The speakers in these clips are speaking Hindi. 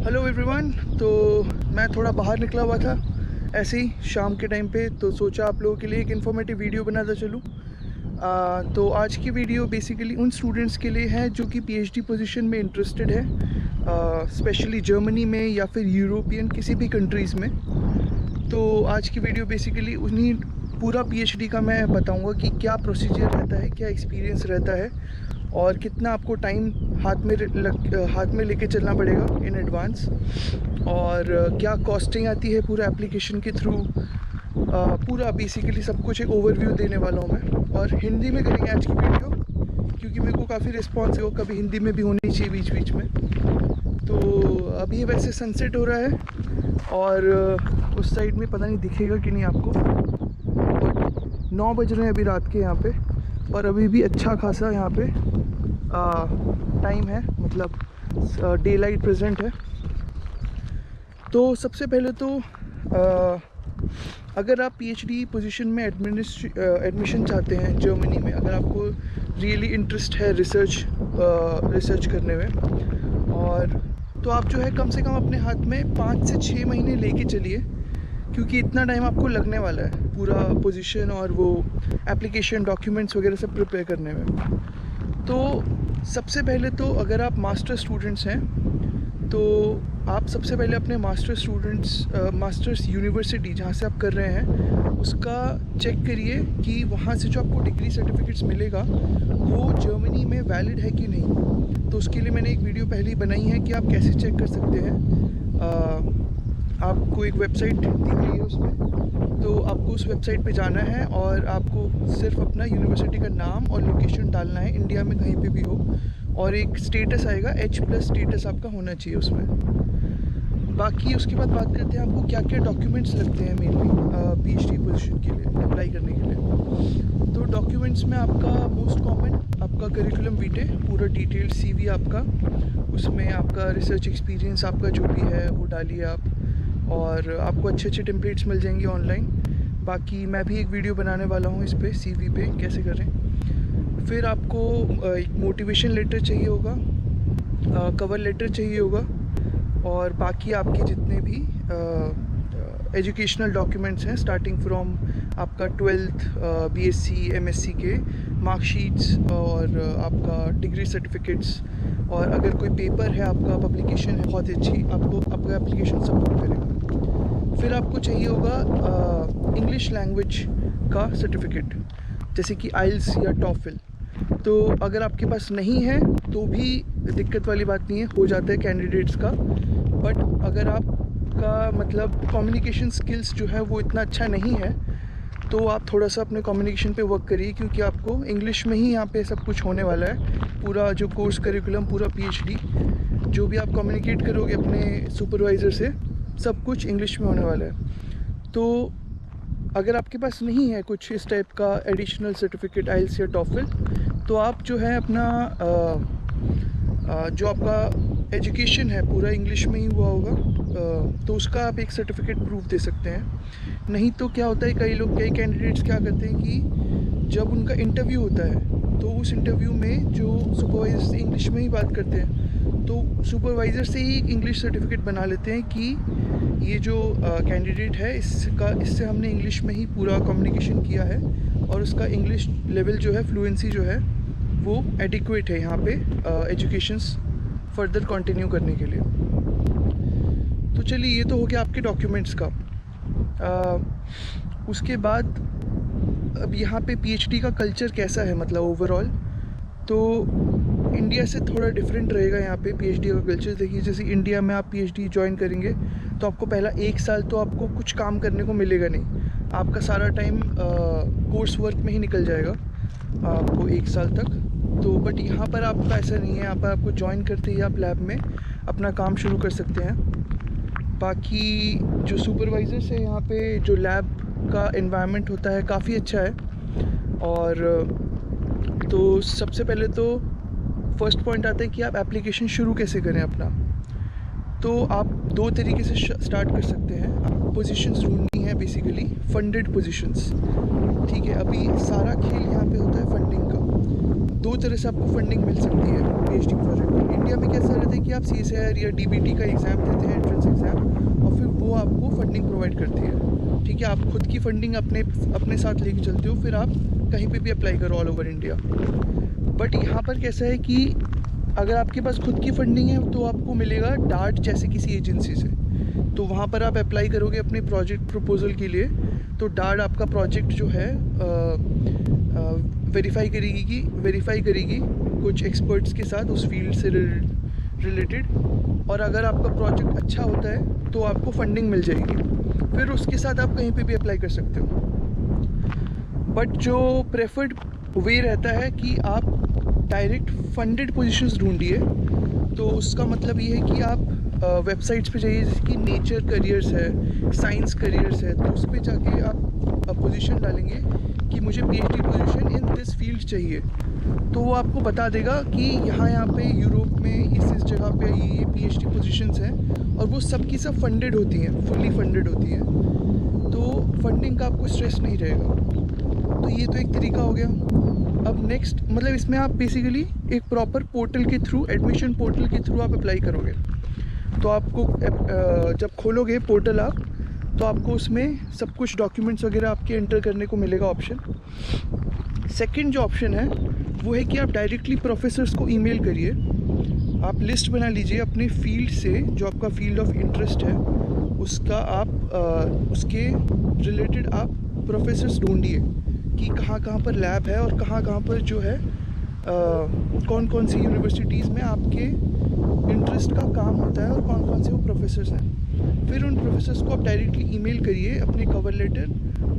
Hello everyone. तो मैं थोड़ा बाहर निकला हुआ था ऐसे ही शाम के टाइम पे, तो सोचा आप लोगों के लिए एक इन्फॉर्मेटिव वीडियो बनाता चलूँ। तो आज की वीडियो बेसिकली उन स्टूडेंट्स के लिए है जो कि पीएचडी पोजीशन में इंटरेस्टेड है, स्पेशली जर्मनी में या फिर यूरोपियन किसी भी कंट्रीज़ में। तो आज की वीडियो बेसिकली उन्हीं पूरा पीएचडी का मैं बताऊंगा कि क्या प्रोसीजर रहता है, क्या एक्सपीरियंस रहता है और कितना आपको टाइम हाथ में लेके चलना पड़ेगा इन एडवांस, और क्या कॉस्टिंग आती है पूरा एप्लीकेशन के थ्रू। पूरा बेसिकली सब कुछ एक ओवरव्यू देने वाला हूँ मैं, और हिंदी में करेंगे आज की वीडियो क्योंकि मेरे को काफ़ी रिस्पॉन्स है, वो कभी हिंदी में भी होनी चाहिए बीच बीच में। तो अभी वैसे सनसेट हो रहा है और उस साइड में पता नहीं दिखेगा कि नहीं आपको, बट 9 बज रहे हैं अभी रात के यहाँ पे, और अभी भी अच्छा खासा यहाँ पे टाइम है, मतलब डे लाइट प्रेजेंट है। तो सबसे पहले तो अगर आप पीएचडी पोजीशन में एडमिशन चाहते हैं जर्मनी में, अगर आपको रियली इंटरेस्ट है रिसर्च करने में, और तो आप जो है कम से कम अपने हाथ में 5 से 6 महीने लेके चलिए, क्योंकि इतना टाइम आपको लगने वाला है पूरा पोजीशन और वो एप्लीकेशन डॉक्यूमेंट्स वगैरह सब प्रिपेयर करने में। तो सबसे पहले तो अगर आप मास्टर स्टूडेंट्स हैं तो आप सबसे पहले अपने मास्टर्स यूनिवर्सिटी जहाँ से आप कर रहे हैं उसका चेक करिए कि वहाँ से जो आपको डिग्री सर्टिफिकेट्स मिलेगा वो जर्मनी में वैलिड है कि नहीं। तो उसके लिए मैंने एक वीडियो पहले ही बनाई है कि आप कैसे चेक कर सकते हैं। आपको एक वेबसाइट दी गई है उसमें, तो आपको उस वेबसाइट पे जाना है और आपको सिर्फ अपना यूनिवर्सिटी का नाम और लोकेशन डालना है, इंडिया में कहीं पे भी हो, और एक स्टेटस आएगा H+ स्टेटस आपका होना चाहिए उसमें। बाकी उसके बाद बात करते हैं आपको क्या क्या डॉक्यूमेंट्स लगते हैं मेनली पीएचडी पोजीशन के लिए अप्लाई करने के लिए। तो डॉक्यूमेंट्स में आपका मोस्ट कॉमन आपका करिकुलम वीटे, पूरा डिटेल्ड CV आपका, उसमें आपका रिसर्च एक्सपीरियंस आपका जो भी है वो डालिए आप, और आपको अच्छे अच्छे टेम्पलेट्स मिल जाएंगे ऑनलाइन। बाकी मैं भी एक वीडियो बनाने वाला हूँ इस पर CV पे कैसे करें। फिर आपको एक मोटिवेशन लेटर चाहिए होगा, कवर लेटर चाहिए होगा, और बाकी आपके जितने भी एजुकेशनल डॉक्यूमेंट्स हैं स्टार्टिंग फ्रॉम आपका 12th BSc MSc के मार्कशीट्स, और आपका डिग्री सर्टिफिकेट्स, और अगर कोई पेपर है आपका पब्लिकेशन है बहुत अच्छी, आपको आपका एप्लीकेशन सपोर्ट करेगा। फिर आपको चाहिए होगा इंग्लिश लैंग्वेज का सर्टिफिकेट, जैसे कि IELTS या TOEFL। तो अगर आपके पास नहीं है तो भी दिक्कत वाली बात नहीं है, हो जाता है कैंडिडेट्स का। बट अगर आपका मतलब कम्युनिकेशन स्किल्स जो है वो इतना अच्छा नहीं है तो आप थोड़ा सा अपने कम्युनिकेशन पे वर्क करिए, क्योंकि आपको इंग्लिश में ही यहाँ पे सब कुछ होने वाला है। पूरा जो कोर्स करिकुलम, पूरा PhD जो भी आप कम्युनिकेट करोगे अपने सुपरवाइज़र से, सब कुछ इंग्लिश में होने वाला है। तो अगर आपके पास नहीं है कुछ इस टाइप का एडिशनल सर्टिफिकेट IELTS या TOEFL, तो आप जो है अपना जो आपका एजुकेशन है पूरा इंग्लिश में ही हुआ होगा, तो उसका आप एक सर्टिफिकेट प्रूफ दे सकते हैं। नहीं तो क्या होता है, कई कैंडिडेट्स क्या करते हैं कि जब उनका इंटरव्यू होता है तो उस इंटरव्यू में जो सुपरवाइज़र से इंग्लिश में ही बात करते हैं, तो सुपरवाइज़र से ही इंग्लिश सर्टिफिकेट बना लेते हैं कि ये जो कैंडिडेट है इससे हमने इंग्लिश में ही पूरा कम्युनिकेशन किया है, और उसका इंग्लिश लेवल जो है, फ्लुएंसी जो है वो एडिक्वेट है यहाँ पे एजुकेशंस फर्दर कंटिन्यू करने के लिए। तो चलिए, ये तो हो गया आपके डॉक्यूमेंट्स का। उसके बाद अब यहाँ पे PhD का कल्चर कैसा है, मतलब ओवरऑल तो इंडिया से थोड़ा डिफरेंट रहेगा यहाँ पे PhD का कल्चर। देखिए, जैसे इंडिया में आप PhD ज्वाइन करेंगे तो आपको पहला 1 साल तो आपको कुछ काम करने को मिलेगा नहीं, आपका सारा टाइम कोर्स वर्क में ही निकल जाएगा आपको 1 साल तक। तो बट यहाँ पर आपका ऐसा नहीं है, यहाँ पर आपको ज्वाइन करते ही आप लैब में अपना काम शुरू कर सकते हैं। बाकी जो सुपरवाइज़र्स है यहाँ पे, जो लैब का एनवायरनमेंट होता है काफ़ी अच्छा है। और तो सबसे पहले तो फर्स्ट पॉइंट आता है कि आप एप्लीकेशन शुरू कैसे करें अपना। तो आप 2 तरीके से स्टार्ट कर सकते हैं। आप पोजीशंस ढूंढनी है, बेसिकली फंडेड पोजीशंस, ठीक है। अभी सारा खेल यहाँ पे होता है फंडिंग का। दो तरह से आपको फंडिंग मिल सकती है पीएचडी प्रोजेक्ट में। इंडिया में कैसा रहता है कि आप CSIR या DBT का एग्ज़ाम देते हैं, एंट्रेंस एग्ज़ाम, और फिर वो आपको फंडिंग प्रोवाइड करती है। ठीक है, आप खुद की फंडिंग अपने साथ लेके चलते हो, फिर आप कहीं पे भी अप्लाई करो ऑल ओवर इंडिया। बट यहाँ पर कैसा है कि अगर आपके पास खुद की फंडिंग है तो आपको मिलेगा डार्ट जैसे किसी एजेंसी से। तो वहाँ पर आप अप्लाई करोगे अपने प्रोजेक्ट प्रपोजल के लिए, तो डार्ट आपका प्रोजेक्ट जो है वेरीफाई करेगी कुछ एक्सपर्ट्स के साथ उस फील्ड से रिलेटेड, और अगर आपका प्रोजेक्ट अच्छा होता है तो आपको फंडिंग मिल जाएगी। फिर उसके साथ आप कहीं पे भी अप्लाई कर सकते हो। बट जो प्रेफर्ड वे रहता है कि आप डायरेक्ट फंडेड पोजीशंस ढूंढिए। तो उसका मतलब ये है कि आप वेबसाइट्स पे जाइए, जैसे कि नेचर करियर्स है, साइंस करियर्स है, तो उस पर जाके आप पोजीशन डालेंगे कि मुझे PhD position in this field चाहिए, तो वो आपको बता देगा कि यहाँ पे यूरोप में इस जगह पे ये पीएचडी पोजीशंस हैं, और वो सब की सब फंडेड होती हैं, फुली फंडेड होती हैं, तो फंडिंग का आपको स्ट्रेस नहीं रहेगा। तो ये तो एक तरीका हो गया। अब नेक्स्ट मतलब इसमें आप बेसिकली एक प्रॉपर पोर्टल के थ्रू, एडमिशन पोर्टल के थ्रू आप अप्लाई करोगे। तो आपको जब खोलोगे पोर्टल आप, तो आपको उसमें सब कुछ डॉक्यूमेंट्स वगैरह आपके एंटर करने को मिलेगा ऑप्शन। सेकंड जो ऑप्शन है वो है कि आप डायरेक्टली प्रोफेसर्स को ईमेल करिए। आप लिस्ट बना लीजिए अपने फील्ड से, जो आपका फील्ड ऑफ इंटरेस्ट है उसका, आप उसके रिलेटेड आप प्रोफेसर्स ढूंढिए कि कहाँ कहाँ पर लैब है और कहाँ कहाँ पर जो है कौन कौन सी यूनिवर्सिटीज़ में आपके इंटरेस्ट का काम होता है और कौन कौन से वो प्रोफेसर्स हैं। फिर उन प्रोफेसर्स को आप डायरेक्टली ईमेल करिए, अपने कवर लेटर,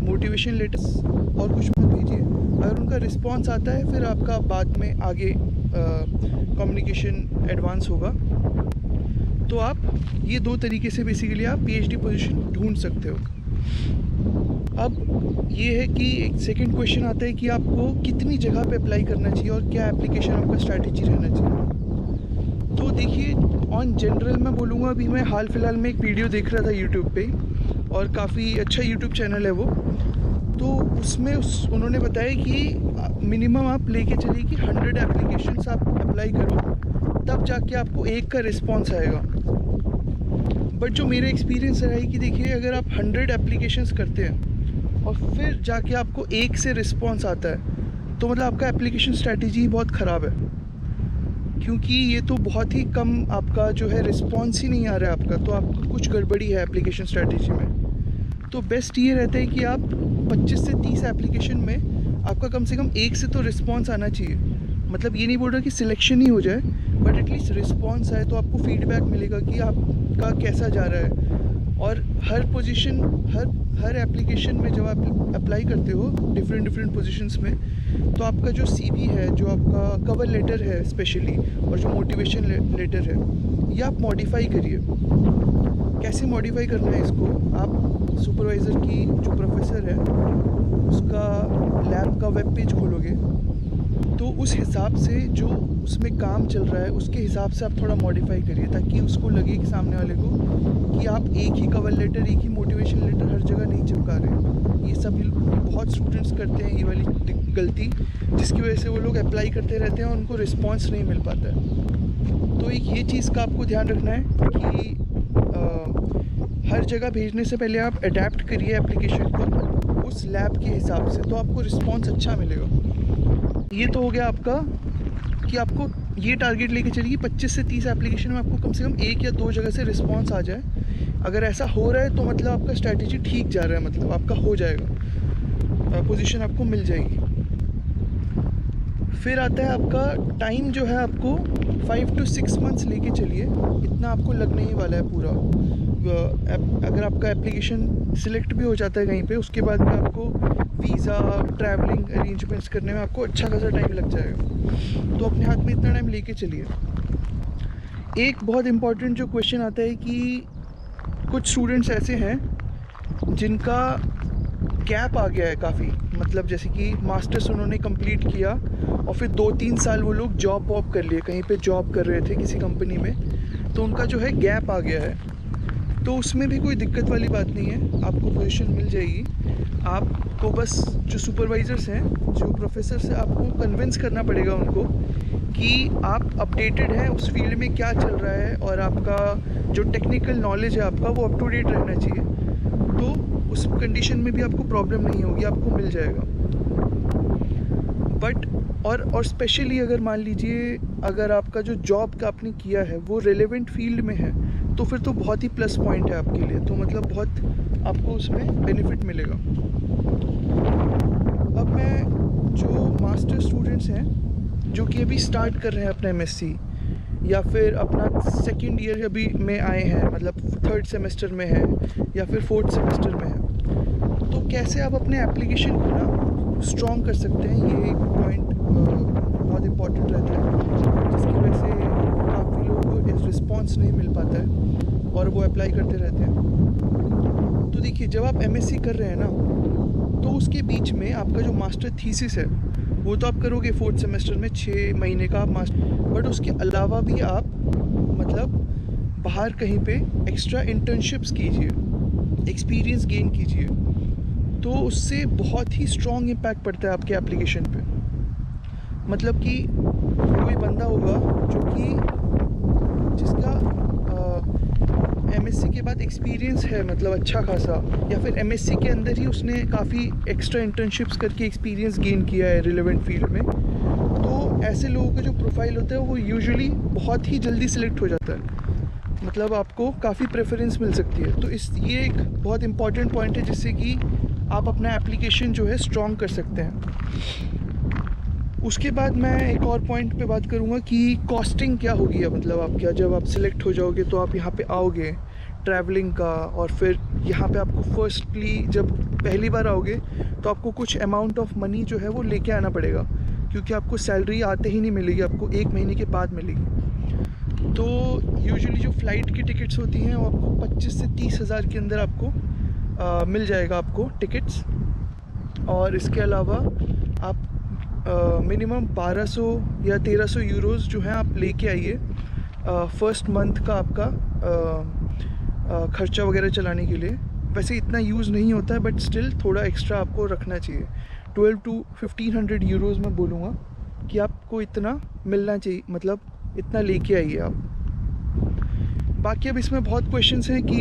मोटिवेशन लेटर्स और कुछ मत भेजिए। अगर उनका रिस्पांस आता है फिर आपका बाद में आगे कम्युनिकेशन एडवांस होगा। तो आप ये दो तरीके से बेसिकली आप पीएचडी पोजीशन ढूंढ सकते हो। अब ये है कि एक सेकंड क्वेश्चन आता है कि आपको कितनी जगह पे अप्लाई करना चाहिए और क्या एप्लीकेशन आपका स्ट्रैटेजी रहना चाहिए। तो देखिए, ऑन जनरल मैं बोलूँगा, अभी मैं हाल फिलहाल में एक वीडियो देख रहा था यूट्यूब पे, और काफ़ी अच्छा यूट्यूब चैनल है वो। तो उसमें उन्होंने बताया कि मिनिमम आप लेके चलिए कि 100 एप्लीकेशंस आप अप्लाई करो, तब जाके आपको एक का रिस्पॉन्स आएगा। बट जो मेरा एक्सपीरियंस रहा है कि देखिए, अगर आप 100 एप्लीकेशंस करते हैं और फिर जाके आपको एक से रिस्पॉन्स आता है, तो मतलब आपका एप्लीकेशन स्ट्रैटेजी बहुत ख़राब है, क्योंकि ये तो बहुत ही कम आपका जो है रिस्पॉन्स ही नहीं आ रहा है आपका, तो आपको कुछ गड़बड़ी है एप्लीकेशन स्ट्रैटेजी में। तो बेस्ट ये रहता है कि आप 25 से 30 एप्लीकेशन में आपका कम से कम एक से तो रिस्पॉन्स आना चाहिए। मतलब ये नहीं बोल रहा कि सिलेक्शन ही हो जाए, बट एटलीस्ट रिस्पॉन्स आए तो आपको फीडबैक मिलेगा कि आपका कैसा जा रहा है। और हर पोजीशन, हर एप्लीकेशन में जब आप अप्लाई करते हो डिफरेंट पोजीशंस में, तो आपका जो CV है, जो आपका कवर लेटर है स्पेशली, और जो मोटिवेशन लेटर है, ये आप मॉडिफाई करिए। कैसे मॉडिफाई करना है इसको, आप सुपरवाइज़र की जो प्रोफेसर है उसका लैब का वेब पेज खोलोगे, तो उस हिसाब से जो उसमें काम चल रहा है उसके हिसाब से आप थोड़ा मॉडिफाई करिए, ताकि उसको लगे कि सामने वाले को कि आप एक ही कवर लेटर, एक ही मोटिवेशन लेटर हर जगह नहीं चिपका रहे। ये सब बहुत स्टूडेंट्स करते हैं ये वाली गलती, जिसकी वजह से वो लोग अप्लाई करते रहते हैं और उनको रिस्पॉन्स नहीं मिल पाता है। तो एक ये चीज़ का आपको ध्यान रखना है कि हर जगह भेजने से पहले आप अडेप्ट करिए एप्लीकेशन को उस लैब के हिसाब से, तो आपको रिस्पॉन्स अच्छा मिलेगा। ये तो हो गया आपका कि आपको ये टारगेट लेके चलिए 25 से 30 एप्लीकेशन में आपको कम से कम एक या दो जगह से रिस्पॉन्स आ जाए। अगर ऐसा हो रहा है तो मतलब आपका स्ट्रैटेजी ठीक जा रहा है, मतलब आपका हो जाएगा, पोजीशन आपको मिल जाएगी। फिर आता है आपका टाइम, जो है आपको 5 to 6 मंथ्स लेके चलिए, इतना आपको लगने ही वाला है पूरा। अगर आपका एप्लीकेशन सिलेक्ट भी हो जाता है कहीं पे, उसके बाद में आपको वीज़ा, ट्रैवलिंग अरेंजमेंट्स करने में आपको अच्छा खासा टाइम लग जाएगा। तो अपने हाथ में इतना टाइम लेके चलिए। एक बहुत इम्पॉर्टेंट जो क्वेश्चन आता है कि कुछ स्टूडेंट्स ऐसे हैं जिनका गैप आ गया है काफ़ी, मतलब जैसे कि मास्टर्स उन्होंने कंप्लीट किया और फिर 2-3 साल वो लोग जॉब वॉब कर लिए, कहीं पे जॉब कर रहे थे किसी कंपनी में, तो उनका जो है गैप आ गया है। तो उसमें भी कोई दिक्कत वाली बात नहीं है, आपको पोजीशन मिल जाएगी। आप आपको बस जो सुपरवाइज़र्स हैं, जो प्रोफेसर्स हैं, आपको कन्विंस करना पड़ेगा उनको कि आप अपडेटेड हैं उस फील्ड में क्या चल रहा है, और आपका जो टेक्निकल नॉलेज है आपका वो अप टू डेट रहना चाहिए। तो उस कंडीशन में भी आपको प्रॉब्लम नहीं होगी, आपको मिल जाएगा। बट और स्पेशली अगर मान लीजिए अगर आपका जो जॉब का आपने किया है वो रेलेवेंट फील्ड में है, तो फिर तो बहुत ही प्लस पॉइंट है आपके लिए, तो मतलब बहुत आपको उसमें बेनिफिट मिलेगा। अब मैं जो मास्टर स्टूडेंट्स हैं जो कि अभी स्टार्ट कर रहे हैं अपना एमएससी, या फिर अपना सेकेंड ईयर अभी में आए हैं, मतलब थर्ड सेमेस्टर में है या फिर फोर्थ सेमेस्टर में है, तो कैसे आप अपने एप्लीकेशन को ना स्ट्रॉन्ग कर सकते हैं, ये एक पॉइंट बहुत इम्पॉर्टेंट रहता है, जिसकी वजह से काफ़ी लोगों को रिस्पॉन्स नहीं मिल पाता है और वो अप्लाई करते रहते हैं। तो देखिए, जब आप एमएससी कर रहे हैं ना, तो उसके बीच में आपका जो मास्टर थीसिस है वो तो आप करोगे फोर्थ सेमेस्टर में 6 महीने का आप मास्टर, बट उसके अलावा भी आप मतलब बाहर कहीं पे एक्स्ट्रा इंटर्नशिप्स कीजिए, एक्सपीरियंस गेन कीजिए, तो उससे बहुत ही स्ट्रॉन्ग इम्पैक्ट पड़ता है आपके एप्लीकेशन पे। मतलब कि कोई बंदा होगा जो कि जिसका एमएससी के बाद एक्सपीरियंस है, मतलब अच्छा खासा, या फिर एमएससी के अंदर ही उसने काफ़ी एक्स्ट्रा इंटर्नशिप्स करके एक्सपीरियंस गेन किया है रिलेवेंट फील्ड में, तो ऐसे लोगों का जो प्रोफाइल होता है वो यूजुअली बहुत ही जल्दी सिलेक्ट हो जाता है, मतलब आपको काफ़ी प्रेफरेंस मिल सकती है। तो ये एक बहुत इंपॉर्टेंट पॉइंट है जिससे कि आप अपना एप्लीकेशन जो है स्ट्रॉन्ग कर सकते हैं। उसके बाद मैं एक और पॉइंट पे बात करूँगा कि कॉस्टिंग क्या होगी, मतलब आप क्या, जब आप सिलेक्ट हो जाओगे तो आप यहाँ पे आओगे ट्रैवलिंग का, और फिर यहाँ पे आपको फर्स्टली जब पहली बार आओगे तो आपको कुछ अमाउंट ऑफ मनी जो है वो लेके आना पड़ेगा, क्योंकि आपको सैलरी आते ही नहीं मिलेगी, आपको 1 महीने के बाद मिलेगी। तो यूजुअली जो फ़्लाइट की टिकट्स होती हैं वो आपको 25 से 30 हज़ार के अंदर आपको मिल जाएगा आपको टिकट्स, और इसके अलावा आप मिनिमम 1200 या 1300 यूरोज़ जो हैं आप लेके आइए फर्स्ट मंथ का आपका ख़र्चा वगैरह चलाने के लिए। वैसे इतना यूज़ नहीं होता है, बट स्टिल थोड़ा एक्स्ट्रा आपको रखना चाहिए। 12 to 1500 यूरोज़ मैं बोलूँगा कि आपको इतना मिलना चाहिए, मतलब इतना लेके आइए आप। बाकी अब इसमें बहुत क्वेश्चंस हैं कि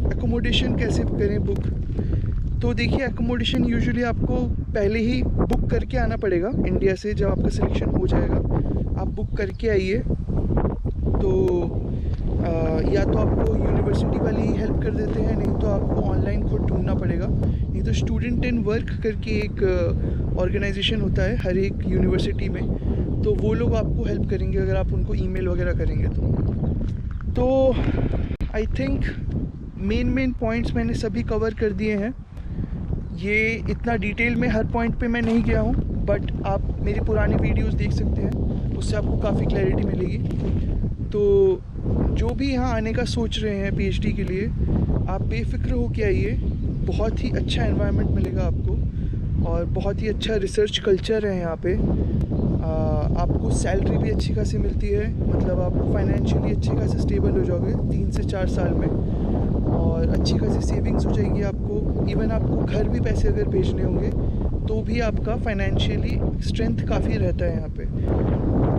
एकोमोडेशन कैसे करें बुक। तो देखिए, एकोमोडेशन यूजुअली आपको पहले ही बुक करके आना पड़ेगा इंडिया से। जब आपका सिलेक्शन हो जाएगा आप बुक करके आइए, तो या तो आपको यूनिवर्सिटी वाले ही हेल्प कर देते हैं, नहीं तो आपको ऑनलाइन खुद ढूंढना पड़ेगा। नहीं तो स्टूडेंट इन वर्क करके एक ऑर्गेनाइजेशन होता है हर एक यूनिवर्सिटी में, तो वो लोग आपको हेल्प करेंगे अगर आप उनको ईमेल वगैरह करेंगे तो आई थिंक मेन पॉइंट्स मैंने सभी कवर कर दिए हैं। ये इतना डिटेल में हर पॉइंट पे मैं नहीं गया हूँ, बट आप मेरी पुरानी वीडियोस देख सकते हैं, उससे आपको काफ़ी क्लैरिटी मिलेगी। तो जो भी यहाँ आने का सोच रहे हैं पीएचडी के लिए, आप बेफिक्र हो के आइए, बहुत ही अच्छा एनवायरनमेंट मिलेगा आपको, और बहुत ही अच्छा रिसर्च कल्चर है यहाँ पे। आपको सैलरी भी अच्छी खासी मिलती है, मतलब आप फाइनेंशियली अच्छे खासे स्टेबल हो जाओगे 3 से 4 साल में, और अच्छी खासी सेविंग्स हो जाएगी आपको। इवन आपको घर भी पैसे अगर भेजने होंगे तो भी आपका फाइनेंशियली स्ट्रेंथ काफ़ी रहता है यहाँ पे।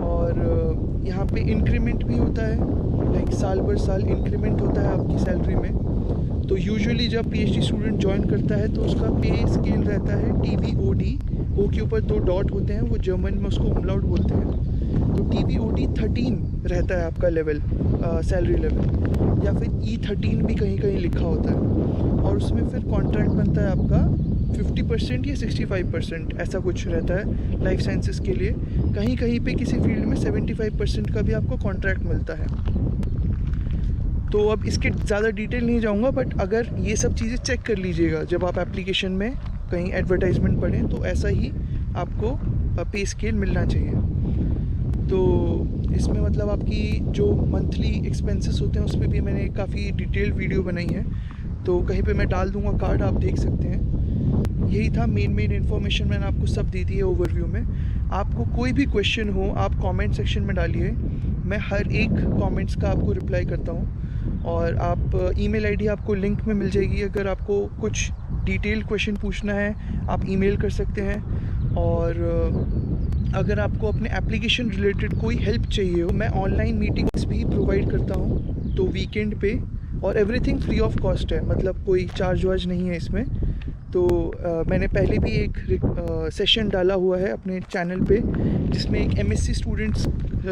और यहाँ पे इंक्रीमेंट भी होता है, लाइक साल भर साल इंक्रीमेंट होता है आपकी सैलरी में। तो यूजुअली जब पीएचडी स्टूडेंट ज्वाइन करता है तो उसका पे स्केल रहता है TBOD, ओ के ऊपर 2 डॉट होते हैं, वो जर्मन में उसको umlaut बोलते हैं। तो TBOD 13 रहता है आपका लेवल, सैलरी लेवल, या फिर E13 भी कहीं कहीं लिखा होता है, और उसमें फिर कॉन्ट्रैक्ट बनता है आपका 50% या 65%, ऐसा कुछ रहता है लाइफ साइंसेस के लिए। कहीं कहीं पे किसी फील्ड में 75% का भी आपको कॉन्ट्रैक्ट मिलता है। तो अब इसके ज़्यादा डिटेल नहीं जाऊंगा, बट अगर ये सब चीज़ें चेक कर लीजिएगा जब आप एप्लीकेशन में कहीं एडवर्टाइजमेंट पढ़ें, तो ऐसा ही आपको पे स्केल मिलना चाहिए। तो इसमें मतलब आपकी जो मंथली एक्सपेंसेस होते हैं उस पर भी मैंने काफ़ी डिटेल्ड वीडियो बनाई है, तो कहीं पे मैं डाल दूंगा कार्ड, आप देख सकते हैं। यही था मेन इन्फॉर्मेशन, मैंने आपको सब दे दी है ओवरव्यू में। आपको कोई भी क्वेश्चन हो आप कमेंट सेक्शन में डालिए, मैं हर एक कमेंट्स का आपको रिप्लाई करता हूँ। और आप ईमेल आईडी आपको लिंक में मिल जाएगी, अगर आपको कुछ डिटेल क्वेश्चन पूछना है आप ईमेल कर सकते हैं। और अगर आपको अपने एप्लीकेशन रिलेटेड कोई हेल्प चाहिए हो, मैं ऑनलाइन मीटिंग्स भी प्रोवाइड करता हूँ, तो वीकेंड पे, और एवरीथिंग फ्री ऑफ कॉस्ट है, मतलब कोई चार्ज वार्ज नहीं है इसमें। तो मैंने पहले भी एक सेशन डाला हुआ है अपने चैनल पे, जिसमें एक MSc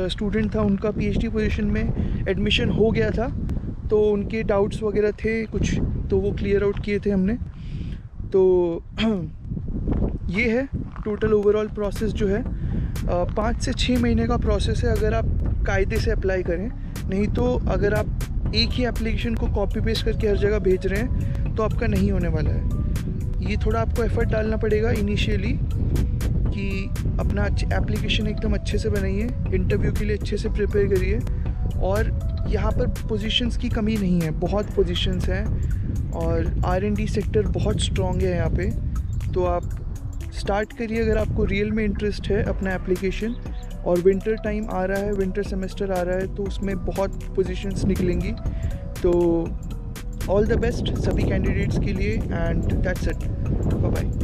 स्टूडेंट था, उनका PhD पोजीशन में एडमिशन हो गया था, तो उनके डाउट्स वगैरह थे कुछ, तो वो क्लियर आउट किए थे हमने। तो ये है टोटल ओवरऑल प्रोसेस जो है। 5 से 6 महीने का प्रोसेस है अगर आप कायदे से अप्लाई करें। नहीं तो अगर आप एक ही एप्लीकेशन को कॉपी पेस्ट करके हर जगह भेज रहे हैं तो आपका नहीं होने वाला है। ये थोड़ा आपको एफर्ट डालना पड़ेगा इनिशियली कि अपना एप्लीकेशन एकदम अच्छे से बनाइए, इंटरव्यू के लिए अच्छे से प्रिपेयर करिए। और यहाँ पर पोजीशंस की कमी नहीं है, बहुत पोजीशंस हैं, और R&D सेक्टर बहुत स्ट्रॉन्ग है यहाँ पे। तो आप स्टार्ट करिए अगर आपको रियल में इंटरेस्ट है अपना एप्लीकेशन। और विंटर टाइम आ रहा है, विंटर सेमेस्टर आ रहा है, तो उसमें बहुत पोजीशंस निकलेंगी। तो ऑल द बेस्ट सभी कैंडिडेट्स के लिए, and that's it, bye bye.